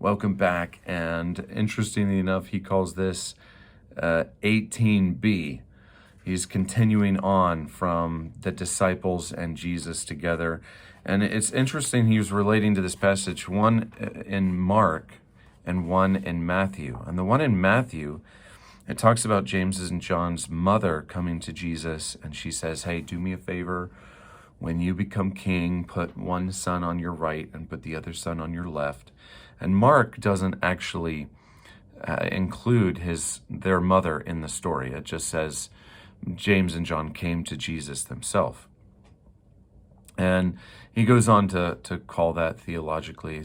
Welcome back. And interestingly enough, he calls this 18b. He's continuing on from the disciples and Jesus together. And it's interesting, he was relating to this passage, one in Mark and one in Matthew. And the one in Matthew, it talks about James's and John's mother coming to Jesus, and she says, hey, do me a favor. When you become king, put one son on your right and put the other son on your left. And Mark doesn't actually include their mother in the story. It just says James and John came to Jesus themselves. And he goes on to call that theologically a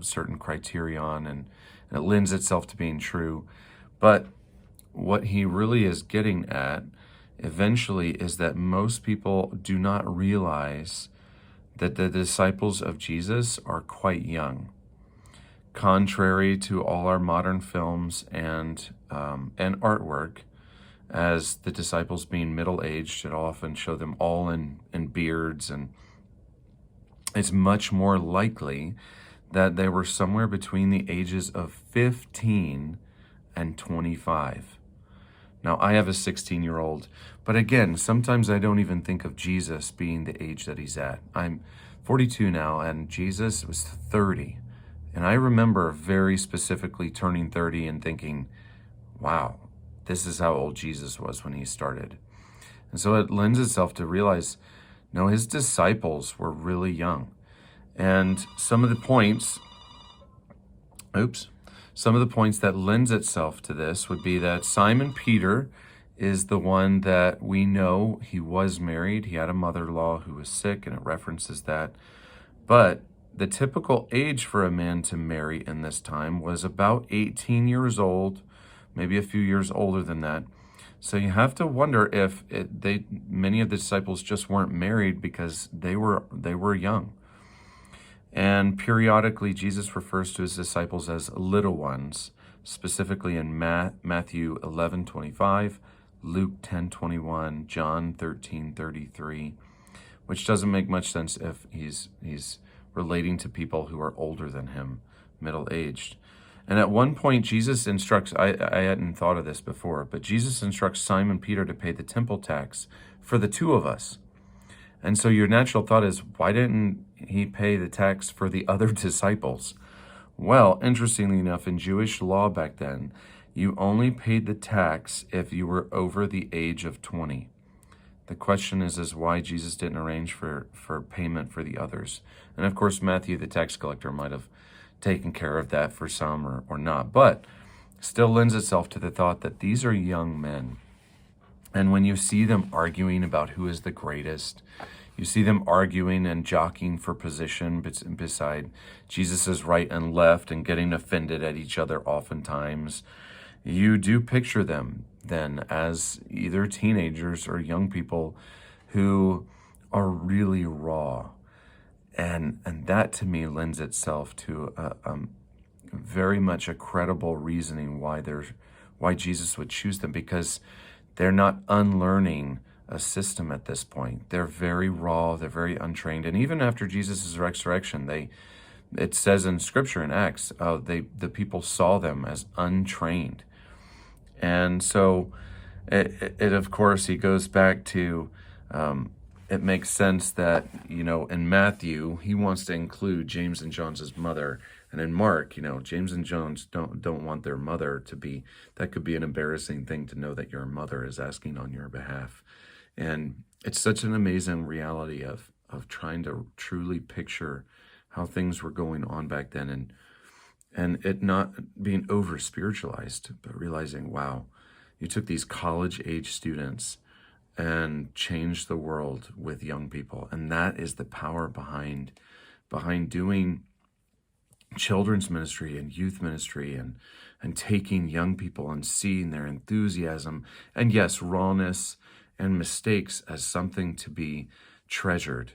certain criterion, and it lends itself to being true. But what he really is getting at eventually is that most people do not realize that the disciples of Jesus are quite young. Contrary to all our modern films and artwork, as the disciples being middle-aged, it often show them all in beards, and it's much more likely that they were somewhere between the ages of 15 and 25. Now, I have a 16-year-old, but again, sometimes I don't even think of Jesus being the age that he's at. I'm 42 now, and Jesus was 30. And I remember very specifically turning 30 and thinking, wow, this is how old Jesus was when he started. And so it lends itself to realize, no, his disciples were really young. And some of the points that lends itself to this would be that Simon Peter is the one that we know he was married. He had a mother-in-law who was sick, and it references that. But the typical age for a man to marry in this time was about 18 years old, maybe a few years older than that. So you have to wonder if many of the disciples just weren't married because they were young. And periodically, Jesus refers to his disciples as little ones, specifically in Matthew 11:25, Luke 10:21, John 13:33, which doesn't make much sense if he's relating to people who are older than him, middle-aged. And at one point, Jesus instructs, I hadn't thought of this before, but Jesus instructs Simon Peter to pay the temple tax for the two of us. And so your natural thought is, why didn't he pay the tax for the other disciples? Well, interestingly enough, in Jewish law back then, you only paid the tax if you were over the age of 20. The question is why Jesus didn't arrange for payment for the others. And of course, Matthew, the tax collector, might have taken care of that for some or not. But still lends itself to the thought that these are young men. And when you see them arguing about who is the greatest, you see them arguing and jockeying for position beside Jesus's right and left and getting offended at each other oftentimes, you do picture them then as either teenagers or young people who are really raw. And that to me lends itself to very much a credible reasoning why Jesus would choose them, because they're not unlearning a system at this point. They're very raw, they're very untrained. And even after Jesus' resurrection, it says in Scripture in Acts, the people saw them as untrained. And so it of course, he goes back to, it makes sense that, in Matthew, he wants to include James and John's mother. And in Mark, James and John don't want their mother to be, that could be an embarrassing thing to know that your mother is asking on your behalf. And it's such an amazing reality of trying to truly picture how things were going on back then, and it not being over spiritualized, but realizing, wow, you took these college-age students and changed the world with young people. And that is the power behind doing children's ministry and youth ministry and taking young people and seeing their enthusiasm and, yes, rawness and mistakes as something to be treasured